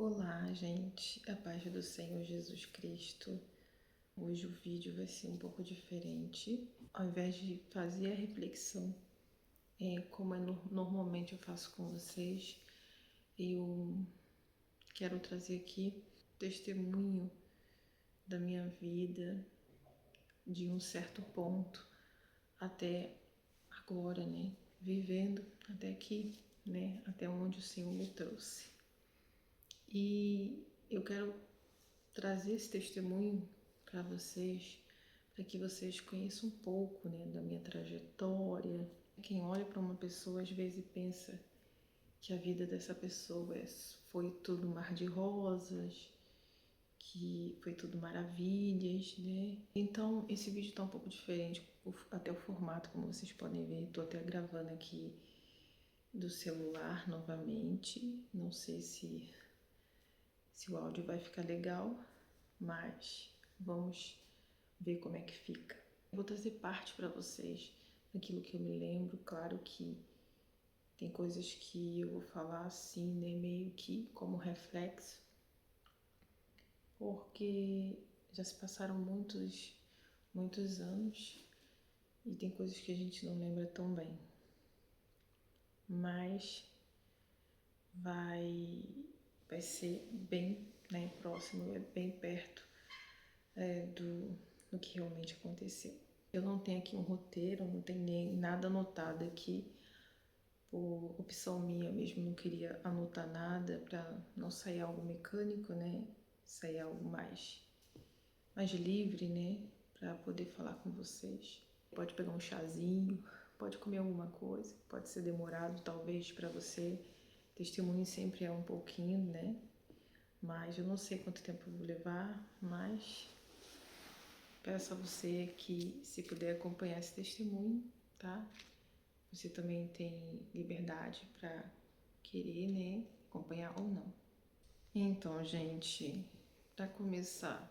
Olá, gente, a paz do Senhor Jesus Cristo. Hoje o vídeo vai ser um pouco diferente. Ao invés de fazer a reflexão, como normalmente eu faço com vocês, eu quero trazer aqui testemunho da minha vida de um certo ponto até agora, né? Vivendo até aqui, né? Até onde o Senhor me trouxe. E eu quero trazer esse testemunho para vocês, para que vocês conheçam um pouco, né, da minha trajetória. Quem olha para uma pessoa às vezes pensa que a vida dessa pessoa foi tudo mar de rosas, que foi tudo maravilhas, né? Então esse vídeo está um pouco diferente, até o formato, como vocês podem ver. Estou até gravando aqui do celular novamente. Não sei se o áudio vai ficar legal, mas vamos ver como é que fica. Eu vou trazer parte para vocês daquilo que eu me lembro. Claro que tem coisas que eu vou falar assim, né, meio que como reflexo, porque já se passaram muitos anos e tem coisas que a gente não lembra tão bem. Mas vai ser bem, né, próximo, bem perto do que realmente aconteceu. Eu não tenho aqui um roteiro, não tenho nem nada anotado aqui, por opção minha mesmo, não queria anotar nada para não sair algo mecânico, né? Sair algo mais livre, né? Para poder falar com vocês. Pode pegar um chazinho, pode comer alguma coisa, pode ser demorado talvez para você. Testemunho sempre é um pouquinho, né? Mas eu não sei quanto tempo eu vou levar, mas peço a você que, se puder acompanhar esse testemunho, tá? Você também tem liberdade para querer, né, acompanhar ou não. Então, gente, para começar,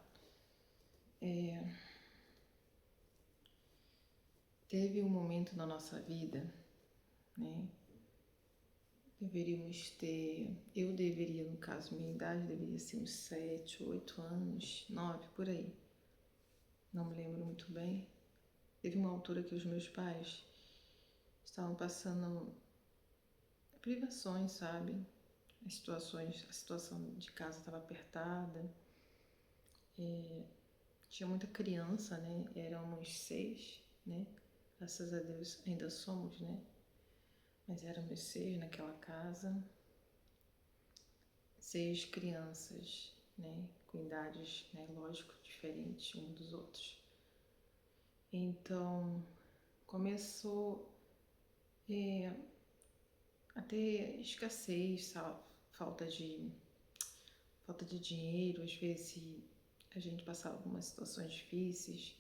teve um momento na nossa vida, né? Eu deveria, no caso, minha idade deveria ser uns 7, 8 anos, 9, por aí. Não me lembro muito bem. Teve uma altura que os meus pais estavam passando privações, sabe? A situação de casa estava apertada. Tinha muita criança, né? Éramos 6, né? Graças a Deus ainda somos, né? Mas éramos 6 naquela casa. 6 crianças, né? Com idades, né? Lógico, diferentes um dos outros. Então, começou a ter escassez, sabe? Falta de dinheiro. Às vezes a gente passava algumas situações difíceis.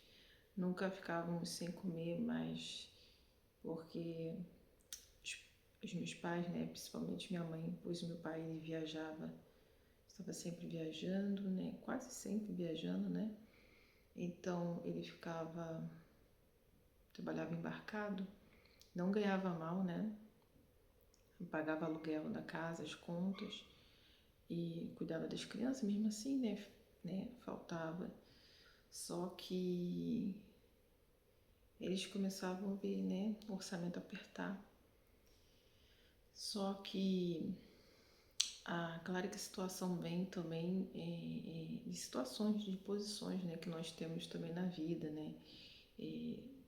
Nunca ficávamos sem comer, mas porque os meus pais, né, principalmente minha mãe, pois meu pai ele viajava, estava sempre viajando, né, quase sempre viajando, né, então ele trabalhava embarcado, não ganhava mal, né, pagava aluguel da casa, as contas e cuidava das crianças, mesmo assim, né, faltava. Só que eles começavam a ver, né, o orçamento apertar. Só que, claro que a situação vem também de situações, de posições, né, que nós temos também na vida, né,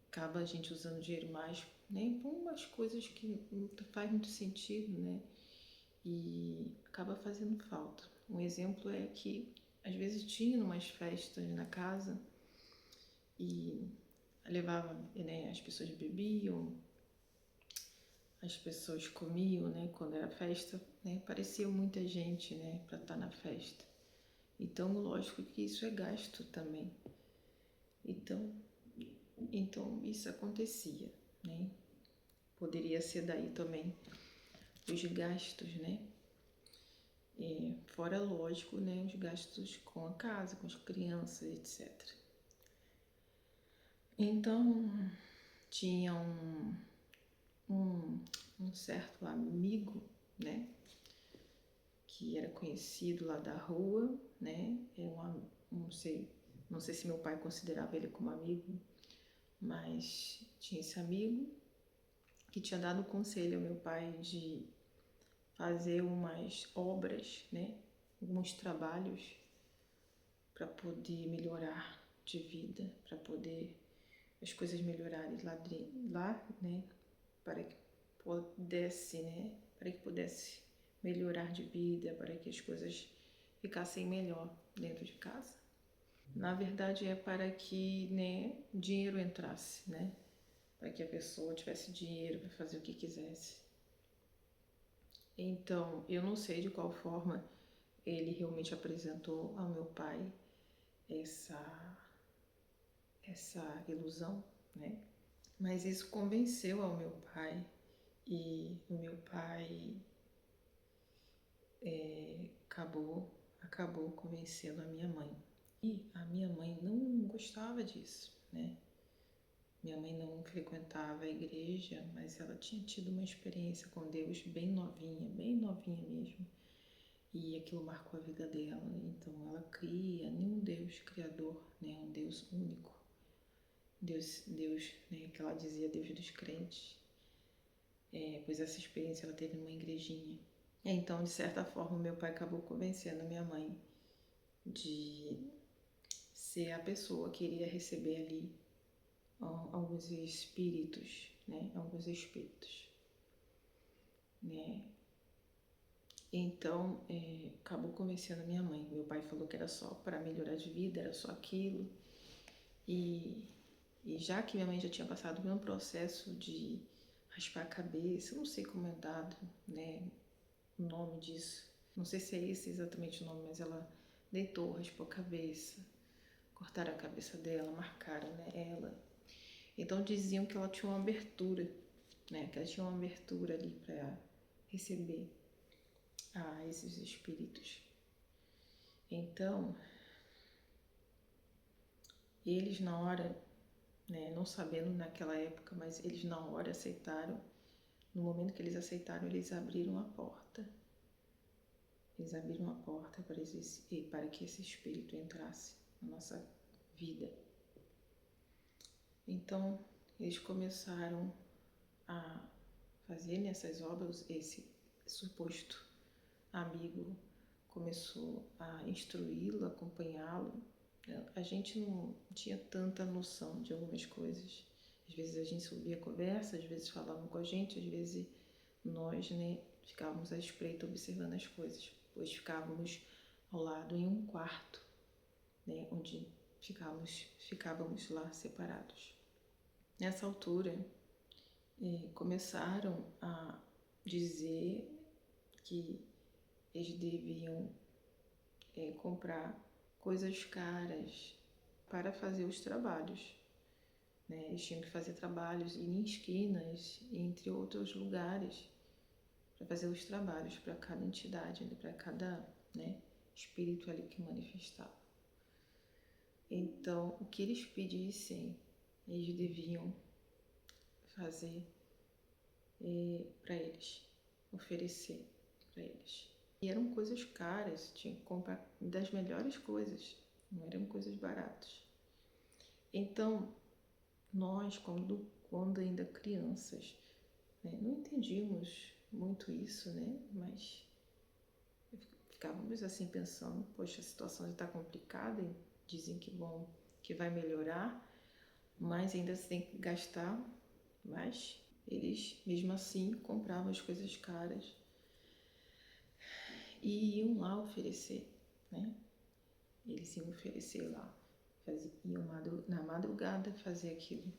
acaba a gente usando dinheiro mais, né, por umas coisas que não faz muito sentido, né, e acaba fazendo falta. Um exemplo é que, às vezes, tinha umas festas na casa e levava, né, as pessoas bebiam, as pessoas comiam, né, quando era festa, né, parecia muita gente, né, para estar na festa. Então, lógico que isso é gasto também. Então isso acontecia, né? Poderia ser daí também os gastos, né? Fora, lógico, né, os gastos com a casa, com as crianças, etc. Então, tinha um certo amigo, né, que era conhecido lá da rua, né? Não sei se meu pai considerava ele como amigo, mas tinha esse amigo que tinha dado conselho ao meu pai de fazer umas obras, né? Alguns trabalhos para poder melhorar de vida, para poder as coisas melhorarem lá, né? Para que pudesse melhorar de vida, para que as coisas ficassem melhor dentro de casa. Na verdade é para que, né, dinheiro entrasse, né? Para que a pessoa tivesse dinheiro para fazer o que quisesse. Então, eu não sei de qual forma ele realmente apresentou ao meu pai essa ilusão, né? Mas isso convenceu ao meu pai e o meu pai acabou convencendo a minha mãe. E a minha mãe não gostava disso, né? Minha mãe não frequentava a igreja, mas ela tinha tido uma experiência com Deus bem novinha mesmo. E aquilo marcou a vida dela. Então ela cria em um Deus criador, né? Um Deus único. Deus, né? Que ela dizia Deus dos crentes. Pois essa experiência ela teve numa igrejinha. Então, de certa forma, meu pai acabou convencendo a minha mãe de ser a pessoa que iria receber ali alguns espíritos, né? Alguns espíritos, né? Então, acabou convencendo a minha mãe. Meu pai falou que era só para melhorar de vida, era só aquilo. E já que minha mãe já tinha passado por um processo de raspar a cabeça, eu não sei como é dado, né, o nome disso. Não sei se é esse exatamente o nome, mas ela deitou, raspou a cabeça, cortaram a cabeça dela, marcaram, né, ela. Então diziam que ela tinha uma abertura, né, que ela tinha uma abertura ali para receber esses espíritos. Então, eles na hora, né, não sabendo naquela época, mas eles na hora aceitaram. No momento que eles aceitaram, eles abriram a porta. Eles abriram a porta para que esse espírito entrasse na nossa vida. Então, eles começaram a fazer nessas obras. Esse suposto amigo começou a instruí-lo, acompanhá-lo. A gente não tinha tanta noção de algumas coisas. Às vezes a gente ouvia conversa, às vezes falavam com a gente, às vezes nós, né, ficávamos à espreita observando as coisas, pois ficávamos ao lado em um quarto, né, onde ficávamos lá separados. Nessa altura, começaram a dizer que eles deviam comprar coisas caras para fazer os trabalhos. Né? Eles tinham que fazer trabalhos em esquinas, entre outros lugares, para fazer os trabalhos para cada entidade, para cada, né, espírito ali que manifestava. Então, o que eles pedissem, eles deviam fazer para eles, oferecer para eles. E eram coisas caras, tinha que comprar das melhores coisas, não eram coisas baratas. Então, nós, quando ainda crianças, né, não entendíamos muito isso, né? Mas ficávamos assim pensando, poxa, a situação já está complicada, e dizem que vai melhorar, mas ainda se tem que gastar, mas eles mesmo assim compravam as coisas caras e iam lá oferecer, né? Eles iam oferecer lá, iam na madrugada fazer aquilo,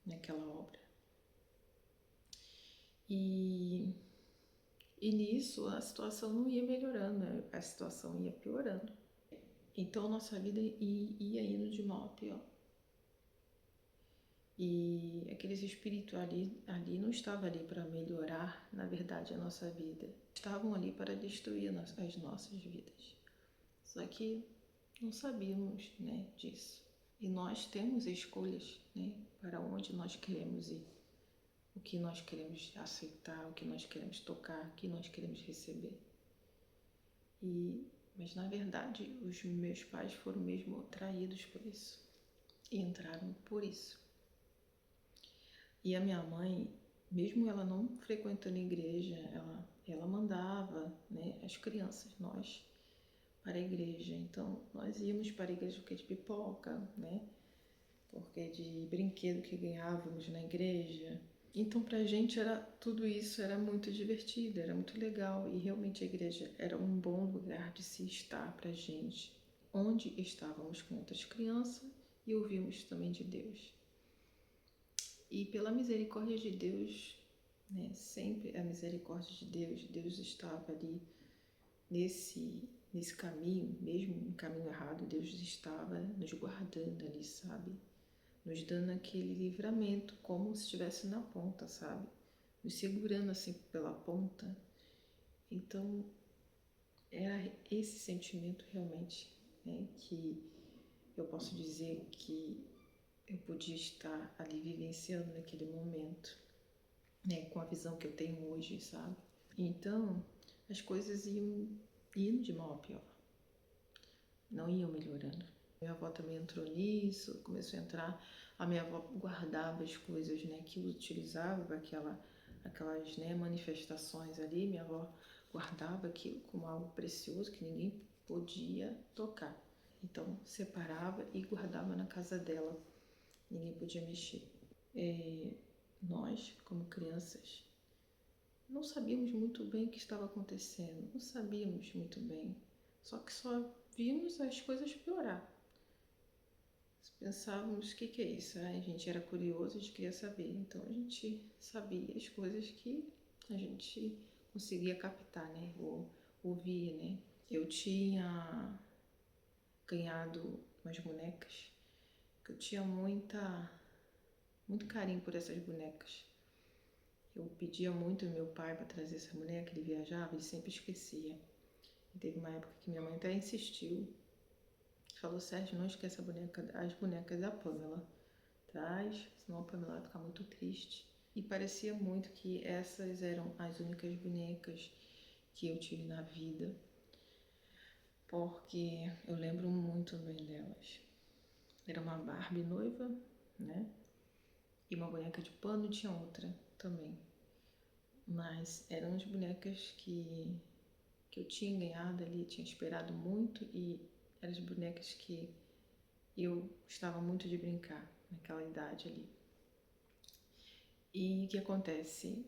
naquela obra. E nisso a situação não ia melhorando, a situação ia piorando. Então nossa vida ia indo de mal a pior. E aqueles espíritos ali não estavam ali para melhorar, na verdade, a nossa vida. Estavam ali para destruir as nossas vidas. Só que não sabíamos, né, disso. E nós temos escolhas, né, para onde nós queremos ir. O que nós queremos aceitar, o que nós queremos tocar, o que nós queremos receber. Mas na verdade os meus pais foram mesmo traídos por isso e entraram por isso. E a minha mãe, mesmo ela não frequentando a igreja, ela mandava, né, as crianças, nós, para a igreja. Então nós íamos para a igreja porque de pipoca, né, porque de brinquedo que ganhávamos na igreja. Então pra gente tudo isso era muito divertido, era muito legal, e realmente a igreja era um bom lugar de se estar pra gente, onde estávamos com outras crianças e ouvimos também de Deus. E pela misericórdia de Deus, né, sempre a misericórdia de Deus, Deus estava ali nesse caminho, mesmo no caminho errado, Deus estava nos guardando ali, sabe? Nos dando aquele livramento, como se estivesse na ponta, sabe? Nos segurando assim pela ponta. Então, era esse sentimento realmente, né, que eu posso dizer que eu podia estar ali vivenciando naquele momento, né, com a visão que eu tenho hoje, sabe? Então, as coisas iam indo de mal a pior, não iam melhorando. Minha avó também entrou nisso, começou a entrar. A minha avó guardava as coisas, né, que utilizava para aquelas, né, manifestações ali. Minha avó guardava aquilo como algo precioso que ninguém podia tocar. Então, separava e guardava na casa dela. Ninguém podia mexer. Nós, como crianças, não sabíamos muito bem o que estava acontecendo. Não sabíamos muito bem. Só que só vimos as coisas piorar. Pensávamos, o que é isso? A gente era curioso, a gente queria saber. Então a gente sabia as coisas que a gente conseguia captar, né? Ou ouvir, né? Eu tinha ganhado umas bonecas, que eu tinha muito carinho por essas bonecas. Eu pedia muito ao meu pai para trazer essa boneca, ele viajava e sempre esquecia. E teve uma época que minha mãe até insistiu. Falou, Sérgio, não esqueça as bonecas da Pamela. Traz, senão a Pamela vai ficar muito triste. E parecia muito que essas eram as únicas bonecas que eu tive na vida, porque eu lembro muito bem delas. Era uma Barbie noiva, né? E uma boneca de pano, tinha outra também. Mas eram as bonecas que eu tinha ganhado ali, tinha esperado muito, e eram as bonecas que eu gostava muito de brincar naquela idade ali. E o que acontece?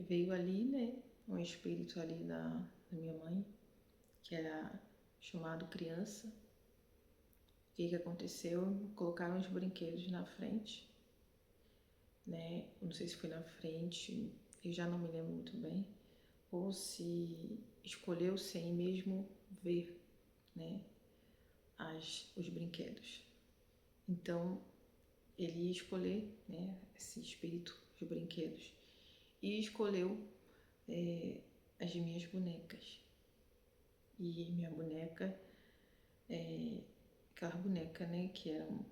Veio ali, né, um espírito ali da minha mãe, que era chamado criança. O que aconteceu? Colocaram os brinquedos na frente, né? Não sei se foi na frente, eu já não me lembro muito bem, ou se escolheu sem mesmo ver, né, os brinquedos. Então ele ia escolher, né, esse espírito, os brinquedos, e escolheu as minhas bonecas. E minha boneca, aquela boneca, né, que eram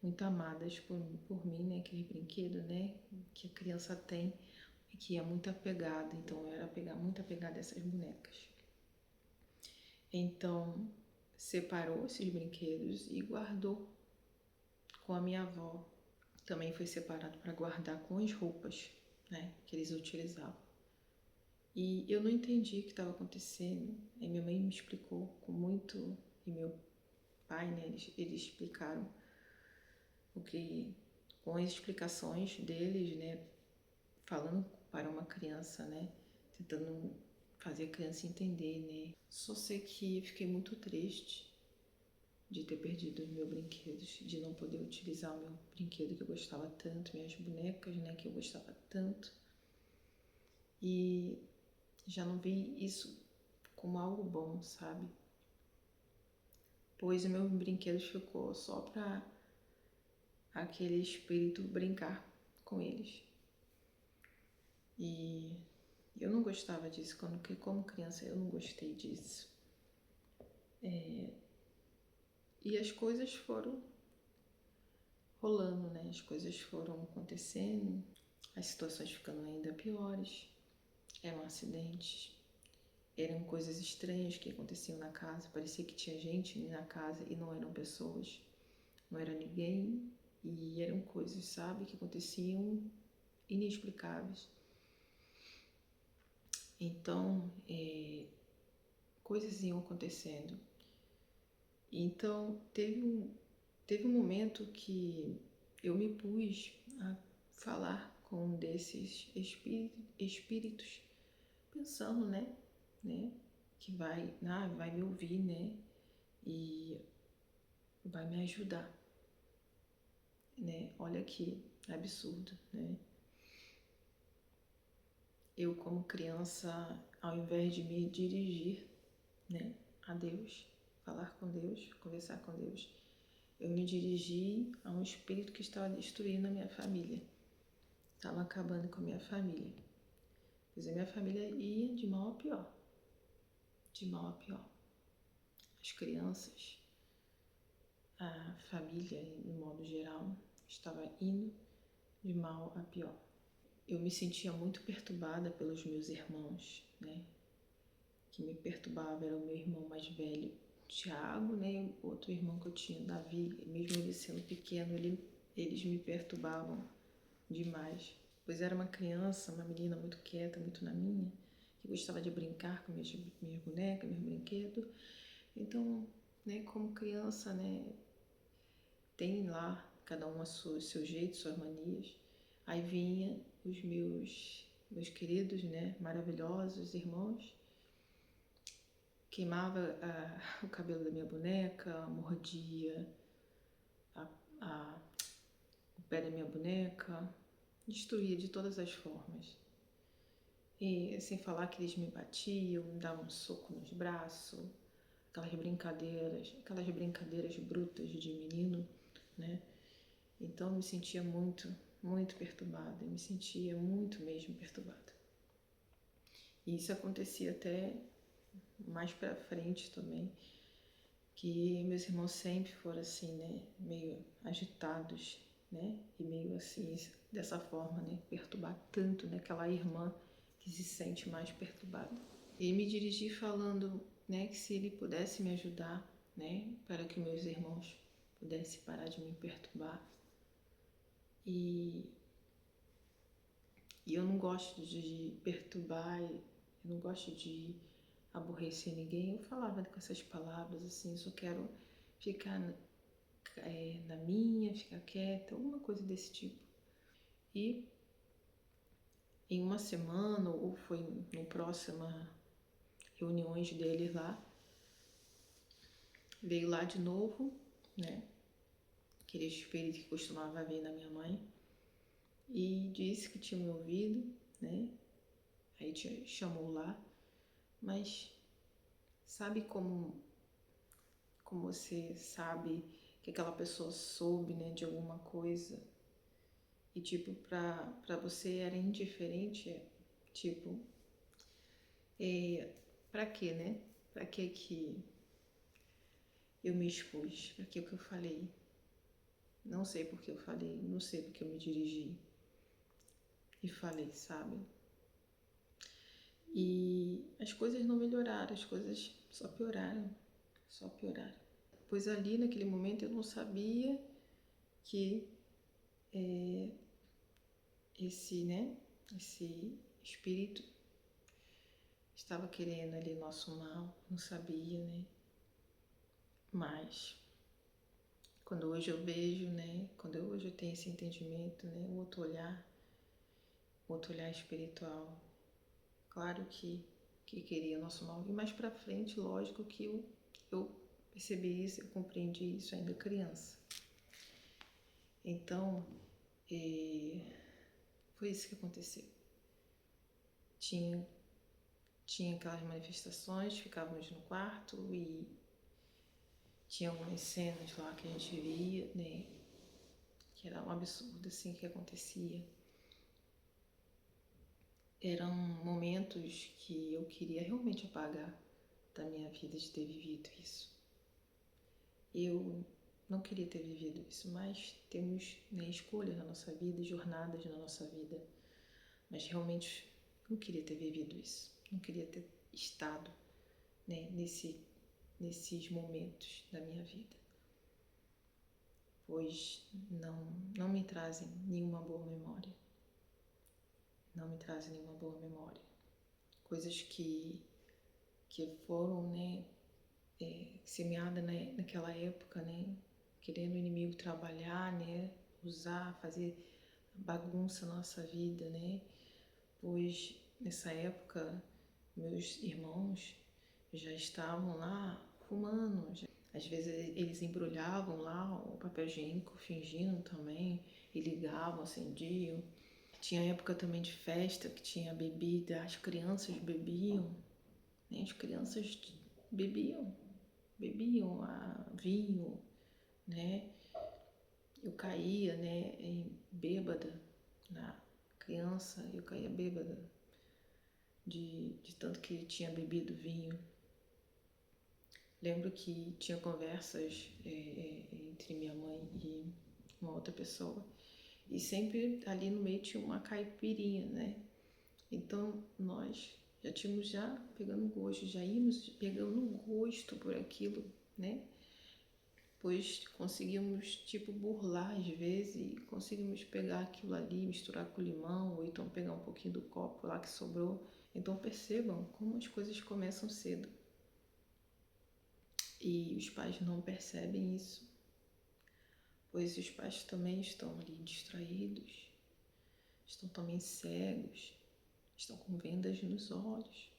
muito amadas por mim, né, aquele brinquedo, né, que a criança tem e que é muito apegada. Então eu era muito apegada a essas bonecas. Então separou esses brinquedos e guardou com a minha avó. Também foi separado para guardar com as roupas, né, que eles utilizavam. E eu não entendi o que estava acontecendo. Aí minha mãe me explicou com muito, e meu pai, né, eles explicaram com as explicações deles, né, falando para uma criança, né, tentando fazer a criança entender, né. Só sei que fiquei muito triste de ter perdido os meus brinquedos, de não poder utilizar o meu brinquedo que eu gostava tanto, minhas bonecas, né, que eu gostava tanto. E já não vi isso como algo bom, sabe? Pois o meu brinquedo ficou só para aquele espírito brincar com eles. E eu não gostava disso, como criança eu não gostei disso. E as coisas foram rolando, né? As coisas foram acontecendo, as situações ficando ainda piores. eram acidentes, eram coisas estranhas que aconteciam na casa, parecia que tinha gente na casa e não eram pessoas, não era ninguém, e eram coisas, sabe, que aconteciam inexplicáveis. Então, coisas iam acontecendo. Então, teve um momento que eu me pus a falar com um desses espíritos, pensando, né, que vai me ouvir, né, e vai me ajudar, né? Olha que absurdo, né? Eu, como criança, ao invés de me dirigir, né, a Deus, falar com Deus, conversar com Deus, eu me dirigi a um espírito que estava destruindo a minha família, estava acabando com a minha família. Pois a minha família ia de mal a pior, de mal a pior. As crianças, a família, no modo geral, estava indo de mal a pior. Eu me sentia muito perturbada pelos meus irmãos, né? Que me perturbava era o meu irmão mais velho, Tiago, né? E o outro irmão que eu tinha, Davi, mesmo ele sendo pequeno, eles me perturbavam demais. Pois era uma criança, uma menina muito quieta, muito na minha, que gostava de brincar com minhas bonecas, meus brinquedos. Então, né, como criança, né, tem lá cada um seu jeito, suas manias. Aí vinha os meus queridos, né, maravilhosos irmãos, queimava o cabelo da minha boneca, mordia a, o pé da minha boneca, destruía de todas as formas. E sem falar que eles me batiam, me davam um soco nos braços, aquelas brincadeiras brutas de menino, né? Então eu me sentia muito, muito perturbada, eu me sentia muito mesmo perturbada. E isso acontecia até mais pra frente também, que meus irmãos sempre foram assim, né, meio agitados, né, e meio assim, dessa forma, né, perturbar tanto, né, aquela irmã que se sente mais perturbada. E me dirigi falando, né, que se ele pudesse me ajudar, né, para que meus irmãos pudessem parar de me perturbar. E eu não gosto de perturbar, eu não gosto de aborrecer ninguém. Eu falava com essas palavras assim, eu só quero ficar na minha, ficar quieta, alguma coisa desse tipo. E em uma semana, ou foi no próxima reuniões deles lá, veio lá de novo, né? Aquele espírito que costumava vir na minha mãe, e disse que tinha me ouvido, né? Aí te chamou lá, mas sabe como você sabe que aquela pessoa soube, né, de alguma coisa e tipo pra você era indiferente, tipo, pra quê, né? Pra que eu me expus? Pra que eu falei? Não sei porque eu falei, não sei porque eu me dirigi e falei, sabe? E as coisas não melhoraram, as coisas só pioraram, só pioraram. Pois ali naquele momento eu não sabia que esse espírito estava querendo ali nosso mal, não sabia, né? Mas quando hoje eu vejo, né? Quando hoje eu tenho esse entendimento, né? O outro olhar espiritual, claro que queria nosso mal. E mais pra frente, lógico que eu percebi isso, eu compreendi isso ainda criança. Então, foi isso que aconteceu. Tinha aquelas manifestações, ficávamos no quarto e tinha algumas cenas lá que a gente via, né? Que era um absurdo assim que acontecia. Eram momentos que eu queria realmente apagar da minha vida de ter vivido isso. Eu não queria ter vivido isso, mas temos, né, escolhas na nossa vida, jornadas na nossa vida. Mas realmente Não queria ter vivido isso. Não queria ter estado, né, nesses momentos da minha vida. Pois não me trazem nenhuma boa memória. Não me trazem nenhuma boa memória. Coisas que foram, né, semeadas, né, naquela época, né, querendo o inimigo trabalhar, né, usar, fazer bagunça na nossa vida, né, pois nessa época meus irmãos já estavam lá fumando, às vezes eles embrulhavam lá o papel higiênico fingindo também e ligavam, acendiam. Tinha época também de festa que tinha bebida, as crianças bebiam, né, as crianças bebiam vinho, né? Eu caía, né, bêbada, na criança, eu caía bêbada de tanto que tinha bebido vinho. Lembro que tinha conversas entre minha mãe e uma outra pessoa e sempre ali no meio tinha uma caipirinha, né? Então nós já tínhamos pegando gosto, já íamos pegando gosto por aquilo, né? Pois conseguimos tipo burlar às vezes e conseguimos pegar aquilo ali, misturar com limão ou então pegar um pouquinho do copo lá que sobrou. Então percebam como as coisas começam cedo e os pais não percebem isso, pois os pais também estão ali distraídos, estão também cegos, estão com vendas nos olhos,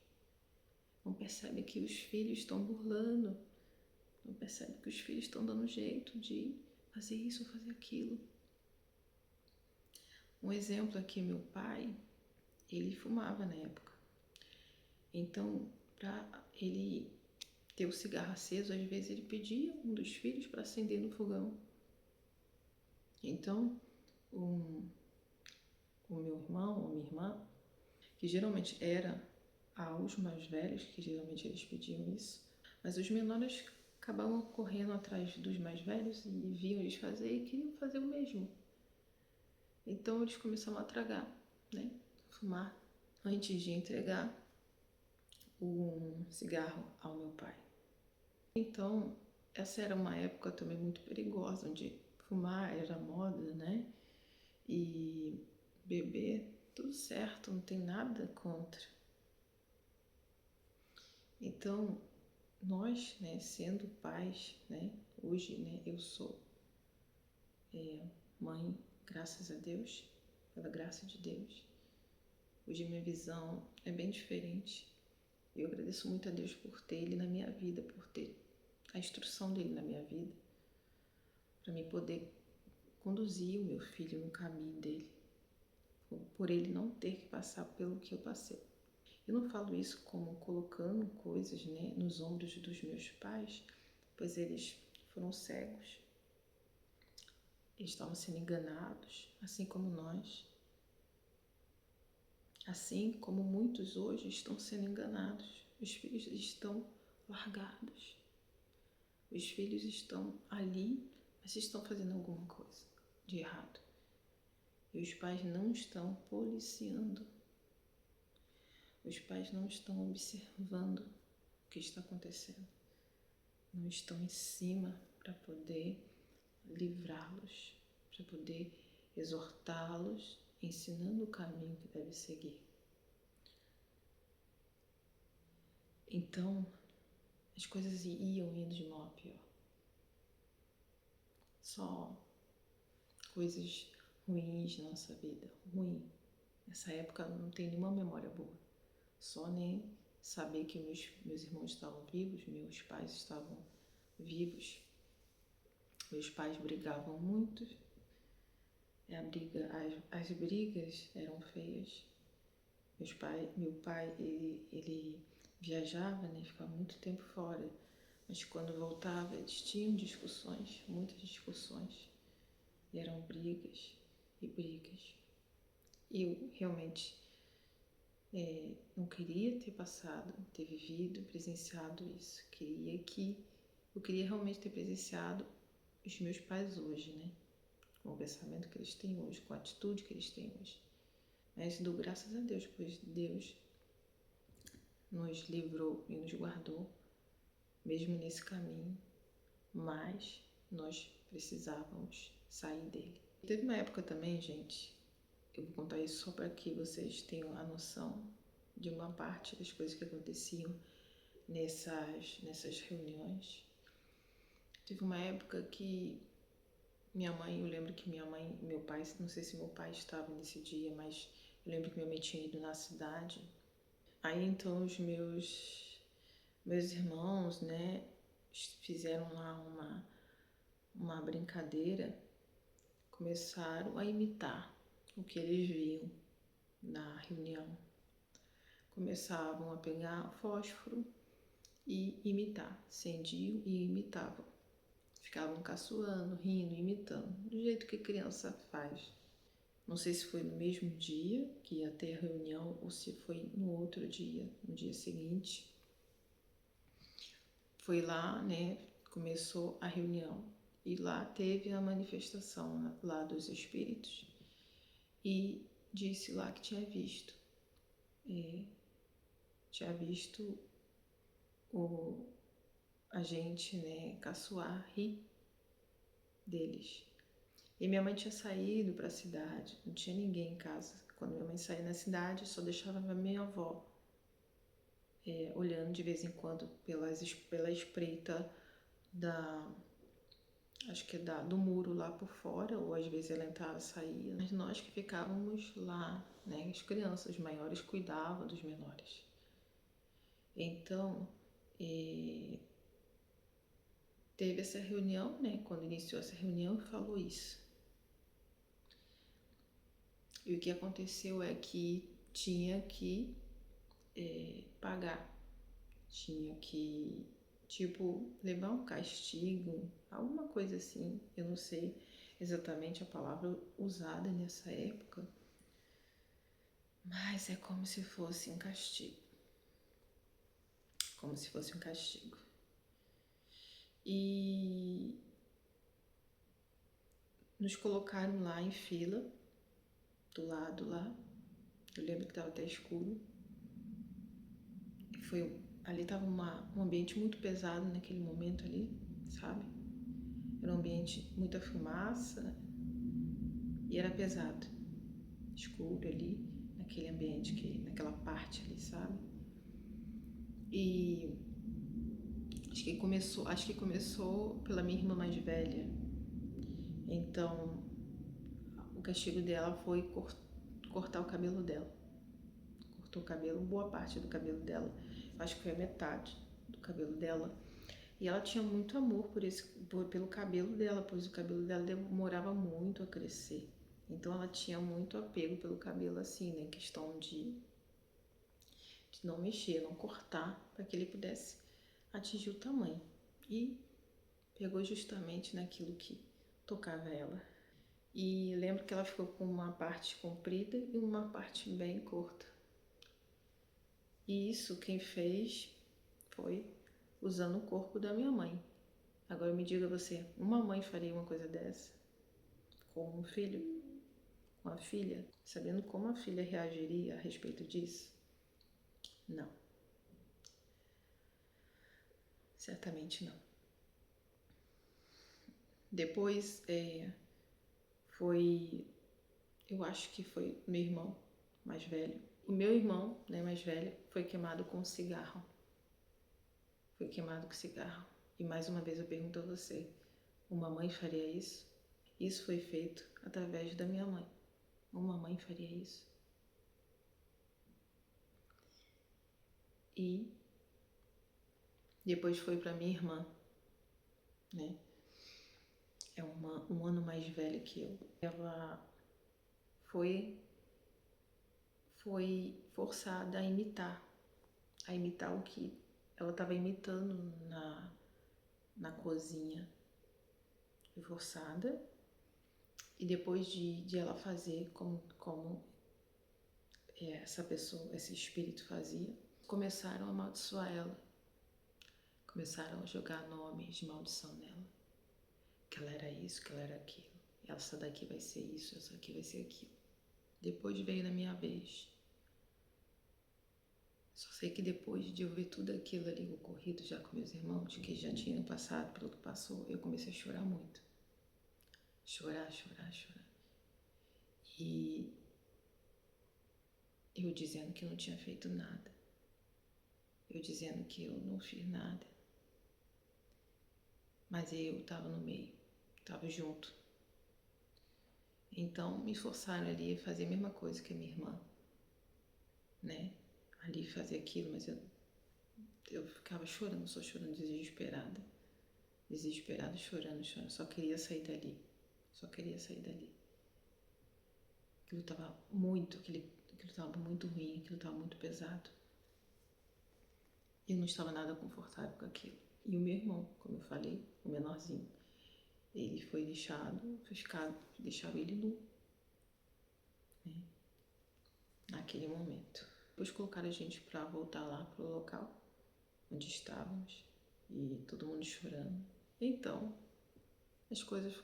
não percebem que os filhos estão burlando, não percebem que os filhos estão dando jeito de fazer isso ou fazer aquilo. Um exemplo aqui, meu pai, ele fumava na época. Então, para ele ter o cigarro aceso, às vezes ele pedia um dos filhos para acender no fogão. Então, o meu irmão ou minha irmã, que geralmente era aos mais velhos, que geralmente eles pediam isso, mas os menores acabavam correndo atrás dos mais velhos e viam eles fazer e queriam fazer o mesmo. Então eles começaram a tragar, né? Fumar antes de entregar um cigarro ao meu pai. Então, essa era uma época também muito perigosa, onde fumar era moda, né? E beber, tudo certo, não tem nada contra. Então, nós, né, sendo pais, né, hoje, né, eu sou mãe, graças a Deus, pela graça de Deus. Hoje minha visão é bem diferente. Eu agradeço muito a Deus por ter Ele na minha vida, por ter a instrução dele na minha vida, para mim poder conduzir o meu filho no caminho dele, por ele não ter que passar pelo que eu passei. Eu não falo isso como colocando coisas, né, nos ombros dos meus pais, pois eles foram cegos, eles estavam sendo enganados, assim como nós. Assim como muitos hoje estão sendo enganados, os filhos estão largados, os filhos estão ali, mas estão fazendo alguma coisa de errado. E os pais não estão policiando, os pais não estão observando o que está acontecendo, não estão em cima para poder livrá-los, para poder exortá-los, ensinando o caminho que deve seguir. Então, as coisas iam indo de mal a pior. Só coisas ruins na nossa vida, ruim. Nessa época não tem nenhuma memória boa. Só nem saber que meus irmãos estavam vivos, meus pais estavam vivos. Meus pais brigavam muito. As brigas eram feias. Meu pai, ele viajava, né, ficava muito tempo fora. Mas quando voltava, eles tinham discussões, muitas discussões. E eram brigas e brigas. Eu realmente não queria ter passado, ter vivido, presenciado isso. Eu queria realmente ter presenciado os meus pais hoje, né? Com o pensamento que eles têm hoje, com a atitude que eles têm hoje. Mas dou graças a Deus, pois Deus nos livrou e nos guardou, mesmo nesse caminho, mas nós precisávamos sair dele. Teve uma época também, gente, eu vou contar isso só para que vocês tenham a noção de uma parte das coisas que aconteciam nessas reuniões. Teve uma época que minha mãe, eu lembro que minha mãe, meu pai, não sei se meu pai estava nesse dia, mas eu lembro que minha mãe tinha ido na cidade. Aí então os meus irmãos, né, fizeram lá uma brincadeira, começaram a imitar o que eles viam na reunião. Começavam a pegar fósforo e imitar, acendiam e imitavam. Ficavam caçoando, rindo, imitando, do jeito que criança faz. Não sei se foi no mesmo dia que ia ter a reunião ou se foi no outro dia, no dia seguinte. Foi lá, né, começou a reunião e lá teve a manifestação lá dos espíritos e disse lá que tinha visto a gente, né, caçoar, rir deles. E minha mãe tinha saído para a cidade, não tinha ninguém em casa. Quando minha mãe saía na cidade, só deixava a minha avó olhando de vez em quando pela espreita do muro lá por fora, ou às vezes ela entrava e saía. Mas nós que ficávamos lá, né, as crianças, os maiores cuidavam dos menores. Então, teve essa reunião, né, quando iniciou essa reunião, falou isso. E o que aconteceu é que tinha que pagar, tinha que, tipo, levar um castigo, alguma coisa assim, eu não sei exatamente a palavra usada nessa época, mas é como se fosse um castigo, como se fosse um castigo. E nos colocaram lá em fila, do lado lá, eu lembro que estava até escuro, ali estava um ambiente muito pesado naquele momento ali, sabe? Era um ambiente, muita fumaça e era pesado, escuro ali, naquele ambiente, naquela parte ali, sabe? E acho que começou pela minha irmã mais velha. Então, o castigo dela foi cortar o cabelo dela. Cortou o cabelo, boa parte do cabelo dela. Acho que foi a metade do cabelo dela. E ela tinha muito amor pelo cabelo dela, pois o cabelo dela demorava muito a crescer. Então ela tinha muito apego pelo cabelo assim, né? Questão de não mexer, não cortar, para que ele pudesse atingir o tamanho. E pegou justamente naquilo que tocava ela. E lembro que ela ficou com uma parte comprida e uma parte bem curta. E isso quem fez foi usando o corpo da minha mãe. Agora me diga você, uma mãe faria uma coisa dessa? Com um filho? Com a filha? Sabendo como a filha reagiria a respeito disso? Não. Certamente não. Depois eu acho que foi meu irmão mais velho. O meu irmão, né, mais velho, foi queimado com cigarro. Foi queimado com cigarro. E mais uma vez eu pergunto a você, uma mãe faria isso? Isso foi feito através da minha mãe. Uma mãe faria isso? E depois foi para minha irmã, né? É um ano mais velha que eu. Ela foi forçada a imitar o que ela estava imitando na cozinha. Foi forçada. E depois de ela fazer como essa pessoa, esse espírito fazia, começaram a amaldiçoar ela. Começaram a jogar nomes de maldição nela. Que ela era isso, que ela era aquilo. Essa daqui vai ser isso, essa aqui vai ser aquilo. Depois veio na minha vez. Só sei que depois de eu ver tudo aquilo ali ocorrido já com meus irmãos, que já tinham passado pelo que passou, eu comecei a chorar muito. Chorar, chorar, chorar. E eu dizendo que eu não tinha feito nada. Eu dizendo que eu não fiz nada. Mas eu estava no meio, estava junto. Então me forçaram ali a fazer a mesma coisa que a minha irmã, né? Ali fazer aquilo, mas eu ficava chorando, só chorando, desesperada. Desesperada, chorando, chorando. Só queria sair dali. Só queria sair dali. Aquilo estava muito ruim, aquilo estava muito pesado. Eu não estava nada confortável com aquilo. E o meu irmão, como eu falei, o menorzinho, ele foi deixaram ele nu, né? Naquele momento. Depois colocaram a gente para voltar lá pro local onde estávamos e todo mundo chorando. Então, as coisas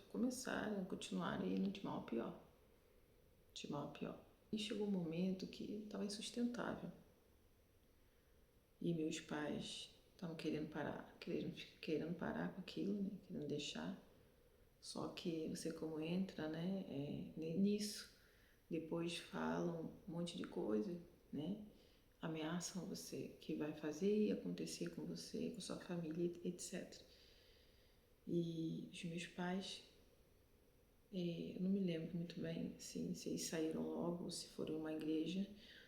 continuaram indo de mal a pior. De mal a pior. E chegou um momento que estava insustentável. E meus pais estavam querendo parar com aquilo, né? Querendo deixar. Só que você como entra, né? Nisso. Depois falam um monte de coisa, né? Ameaçam você que vai fazer e acontecer com você, com sua família, etc. E os meus pais, eu não me lembro muito bem assim, se eles saíram logo ou se foram a uma igreja.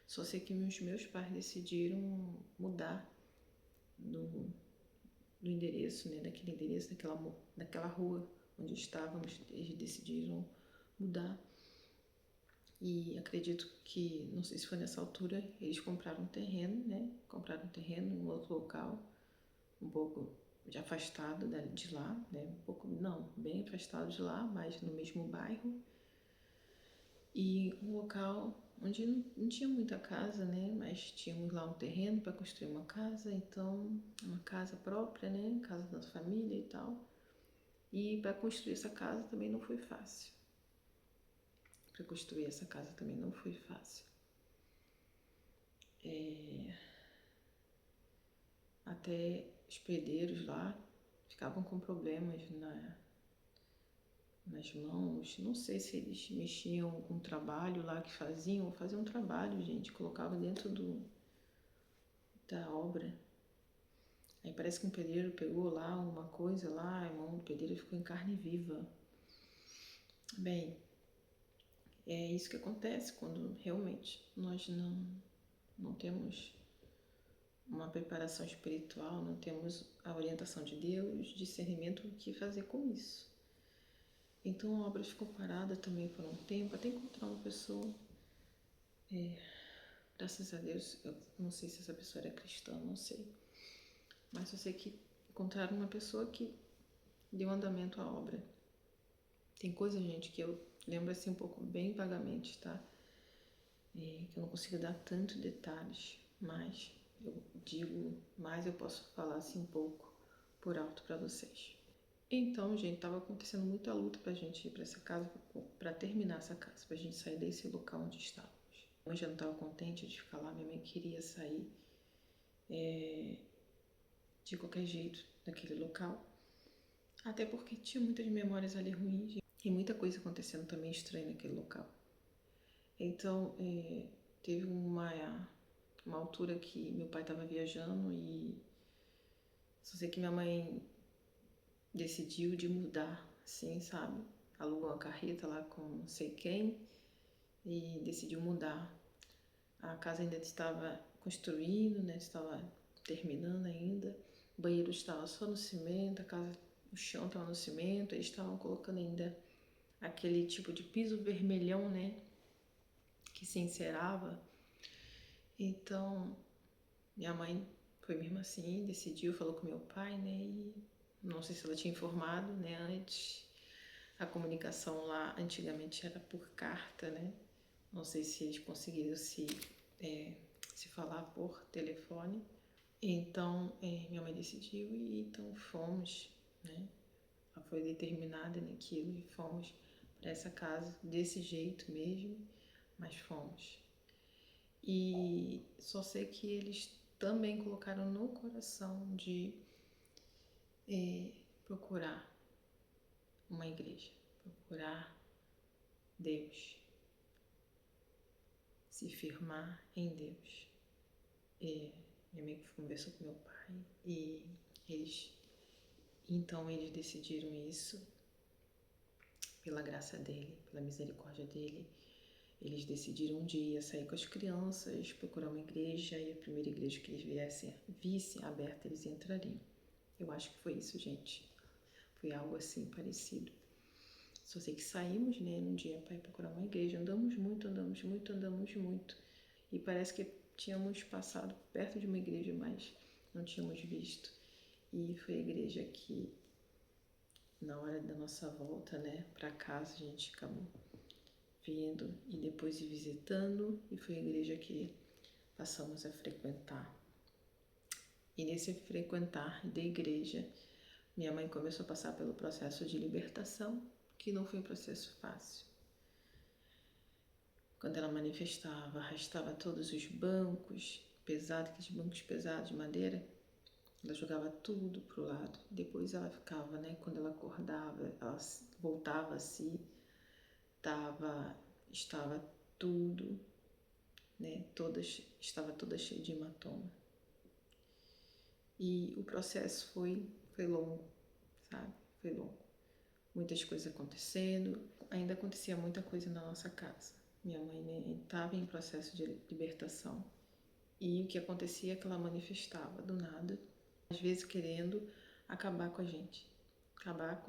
Só sei que os meus pais decidiram mudar do endereço, né, daquele endereço, daquela rua onde estávamos. Eles decidiram mudar. E acredito que, não sei se foi nessa altura, eles compraram um terreno, né? Compraram um terreno em um outro local, um pouco de afastado de lá, né? Bem afastado de lá, mas no mesmo bairro. E um local onde não tinha muita casa, né? Mas tínhamos lá um terreno para construir uma casa, então, uma casa própria, né? Casa da família e tal. E para construir essa casa também não foi fácil. Até os pedreiros lá ficavam com problemas nas mãos. Não sei se eles mexiam com o trabalho lá que faziam um trabalho, gente, colocavam dentro da obra. Aí parece que um pedreiro pegou lá uma coisa lá, a mão do pedreiro ficou em carne viva. Bem, é isso que acontece quando realmente nós não temos uma preparação espiritual, não temos a orientação de Deus, discernimento do que fazer com isso. Então a obra ficou parada também por um tempo, até encontrar uma pessoa. Graças a Deus, eu não sei se essa pessoa era cristã, não sei. Mas eu sei que encontraram uma pessoa que deu andamento à obra. Tem coisa, gente, que eu lembro assim um pouco bem vagamente, tá? Que eu não consigo dar tantos detalhes, mas eu posso falar assim um pouco por alto para vocês. Então, gente, tava acontecendo muita luta pra gente ir pra essa casa, pra terminar essa casa, pra gente sair desse local onde estávamos. Minha mãe já não tava contente de ficar lá, minha mãe queria sair de qualquer jeito daquele local. Até porque tinha muitas memórias ali ruins e muita coisa acontecendo também estranha naquele local. Então, teve uma altura que meu pai estava viajando e só sei que minha mãe decidiu de mudar, assim, sabe? Alugou uma carreta lá com não sei quem e decidiu mudar. A casa ainda estava construindo, né? Estava terminando ainda. O banheiro estava só no cimento, o chão estava no cimento. Eles estavam colocando ainda aquele tipo de piso vermelhão, né? Que se encerava. Então, minha mãe foi mesmo assim, decidiu, falou com meu pai, né? E não sei se ela tinha informado, né? Antes, a comunicação lá antigamente era por carta, né? Não sei se eles conseguiram se falar por telefone. Então, minha mãe decidiu e então fomos, né? Ela foi determinada naquilo e fomos para essa casa desse jeito mesmo. mas fomos. E só sei que eles também colocaram no coração de procurar uma igreja, procurar Deus, se firmar em Deus. Minha amiga conversou com meu pai e eles decidiram isso pela graça dele, pela misericórdia dele. Eles decidiram um dia sair com as crianças, procurar uma igreja, e a primeira igreja que eles vissem aberta, eles entrariam. Eu acho que foi isso, gente. Foi algo assim parecido. Só sei que saímos, né, num dia para ir procurar uma igreja. Andamos muito. E parece que tínhamos passado perto de uma igreja, mas não tínhamos visto. E foi a igreja que, na hora da nossa volta, né, para casa, a gente acabou vindo e depois ir visitando, e foi a igreja que passamos a frequentar. E nesse frequentar da igreja, minha mãe começou a passar pelo processo de libertação, que não foi um processo fácil. Quando ela manifestava, arrastava todos os bancos pesados, aqueles bancos pesados de madeira, ela jogava tudo pro lado. Depois ela ficava, né, quando ela acordava, ela voltava a si, estava tudo, né, estava toda cheia de hematoma. E o processo foi longo, sabe? Foi longo. Muitas coisas acontecendo, ainda acontecia muita coisa na nossa casa. Minha mãe estava em processo de libertação. E o que acontecia é que ela manifestava do nada, às vezes querendo acabar com a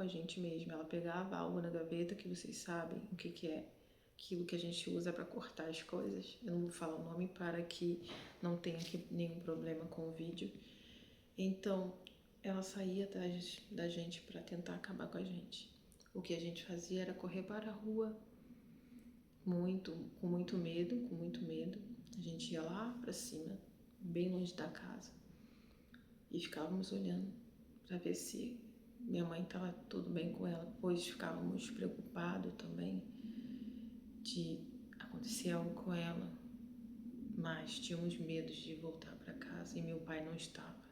gente mesmo. Ela pegava algo na gaveta, que vocês sabem o que é, aquilo que a gente usa para cortar as coisas. Eu não vou falar o nome para que não tenha nenhum problema com o vídeo. Então, ela saía atrás da gente para tentar acabar com a gente. O que a gente fazia era correr para a rua, com muito medo. A gente ia lá para cima, bem longe da casa, e ficávamos olhando para ver se minha mãe estava tudo bem com ela, pois ficávamos preocupados também de acontecer algo com ela, mas tínhamos medo de voltar para casa e meu pai não estava.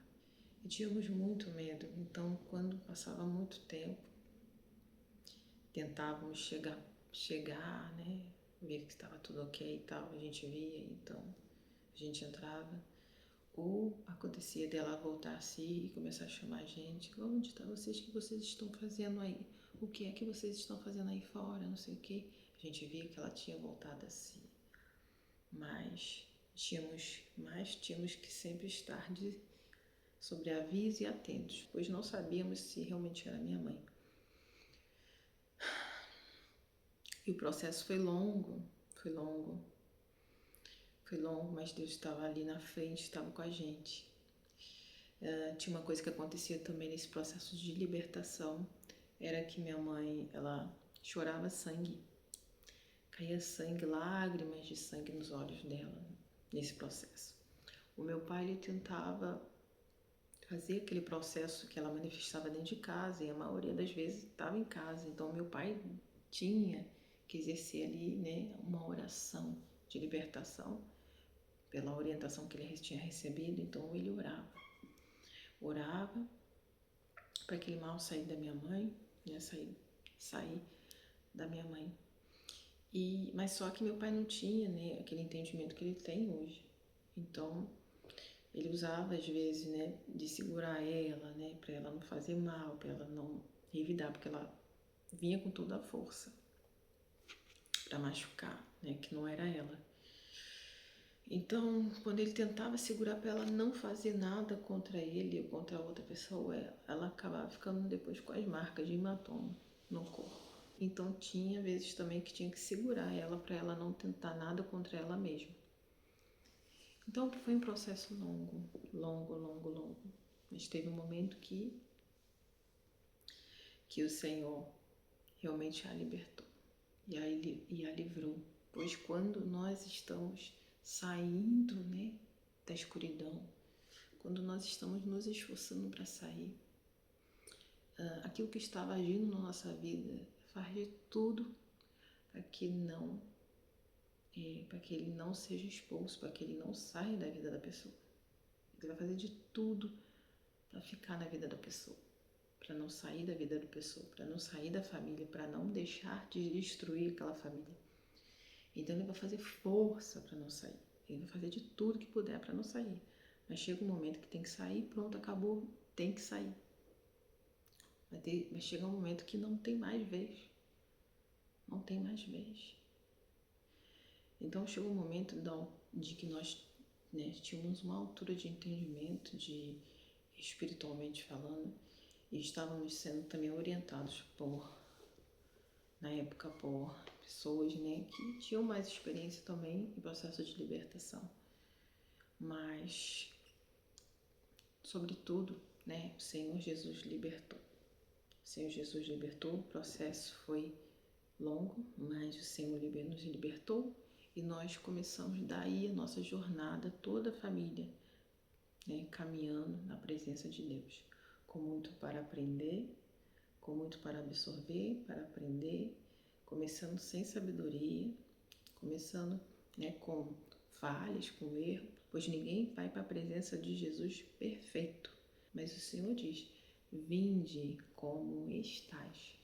E tínhamos muito medo, então quando passava muito tempo, tentávamos chegar, né, ver que estava tudo ok e tal, a gente via, então a gente entrava. Ou acontecia dela voltar a si e começar a chamar a gente. Onde está vocês? O que vocês estão fazendo aí? O que é que vocês estão fazendo aí fora? Não sei o quê. A gente via que ela tinha voltado a si. Mas tínhamos que sempre estar sobre aviso e atentos, pois não sabíamos se realmente era minha mãe. E o processo foi longo, mas Deus estava ali na frente, estava com a gente. Tinha uma coisa que acontecia também nesse processo de libertação, era que minha mãe, ela chorava sangue, caía sangue, lágrimas de sangue nos olhos dela, nesse processo. O meu pai, ele tentava fazer aquele processo que ela manifestava dentro de casa, e a maioria das vezes estava em casa, então meu pai tinha que exercer ali, né, uma oração de libertação, pela orientação que ele tinha recebido, então ele orava para aquele mal sair da minha mãe, né, sair da minha mãe. Mas só que meu pai não tinha, né, aquele entendimento que ele tem hoje. Então, ele usava às vezes, né, de segurar ela, né, para ela não fazer mal, para ela não revidar, porque ela vinha com toda a força para machucar, né, que não era ela. Então, quando ele tentava segurar para ela não fazer nada contra ele ou contra outra pessoa, ela acabava ficando depois com as marcas de hematoma no corpo. Então, tinha vezes também que tinha que segurar ela para ela não tentar nada contra ela mesma. Então, foi um processo longo. Mas teve um momento que o Senhor realmente a libertou e a livrou. Pois quando nós estamos saindo, né, da escuridão, quando nós estamos nos esforçando para sair, aquilo que estava agindo na nossa vida faz de tudo para que não para que ele não seja expulso, para que ele não saia da vida da pessoa. Ele vai fazer de tudo para ficar na vida da pessoa, para não sair da vida da pessoa, para não sair da família, para não deixar de destruir aquela família. Então ele vai fazer força para não sair. Ele vai fazer de tudo que puder para não sair. Mas chega um momento que tem que sair, pronto, acabou, tem que sair. Vai chegar um momento que não tem mais vez. Não tem mais vez. Então chegou um momento de que nós, né, tínhamos uma altura de entendimento, de espiritualmente falando, e estávamos sendo também orientados na época, por pessoas, né, que tinham mais experiência também em processo de libertação. Mas, sobretudo, né, o Senhor Jesus libertou. O Senhor Jesus libertou, o processo foi longo, mas o Senhor nos libertou e nós começamos daí a nossa jornada, toda a família, né, caminhando na presença de Deus, com muito para aprender, com muito para absorver, para aprender, começando sem sabedoria, começando, né, com falhas, com erro, pois ninguém vai para a presença de Jesus perfeito. Mas o Senhor diz: vinde como estás.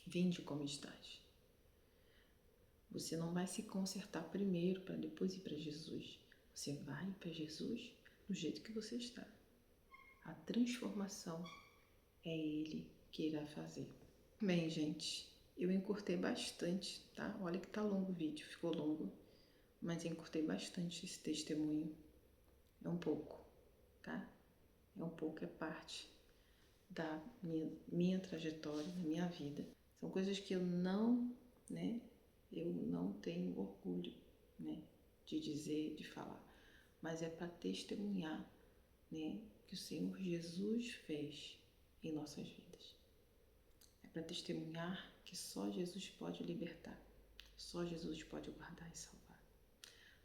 Vinde como estás. Você não vai se consertar primeiro para depois ir para Jesus. Você vai para Jesus do jeito que você está. A transformação é Ele que irá fazer. Bem, gente, eu encurtei bastante, tá? Olha que tá longo o vídeo, ficou longo. Mas encurtei bastante esse testemunho. É um pouco, tá? É um pouco, é parte da minha trajetória, da minha vida. São coisas que eu não tenho orgulho, né, de dizer, de falar. Mas é para testemunhar, né, que o Senhor Jesus fez em nossas vidas. É para testemunhar que só Jesus pode libertar. Só Jesus pode guardar e salvar.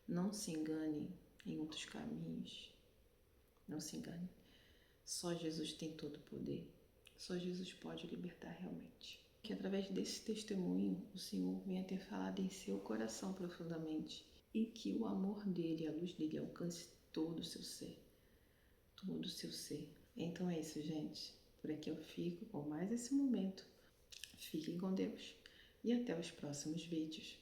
Não se engane em outros caminhos. Não se engane. Só Jesus tem todo o poder. Só Jesus pode libertar realmente. Que através desse testemunho o Senhor venha ter falado em seu coração profundamente e que o amor dele, a luz dele alcance todo o seu ser. Todo o seu ser. Então é isso, gente. Por aqui eu fico com mais esse momento. Fiquem com Deus e até os próximos vídeos.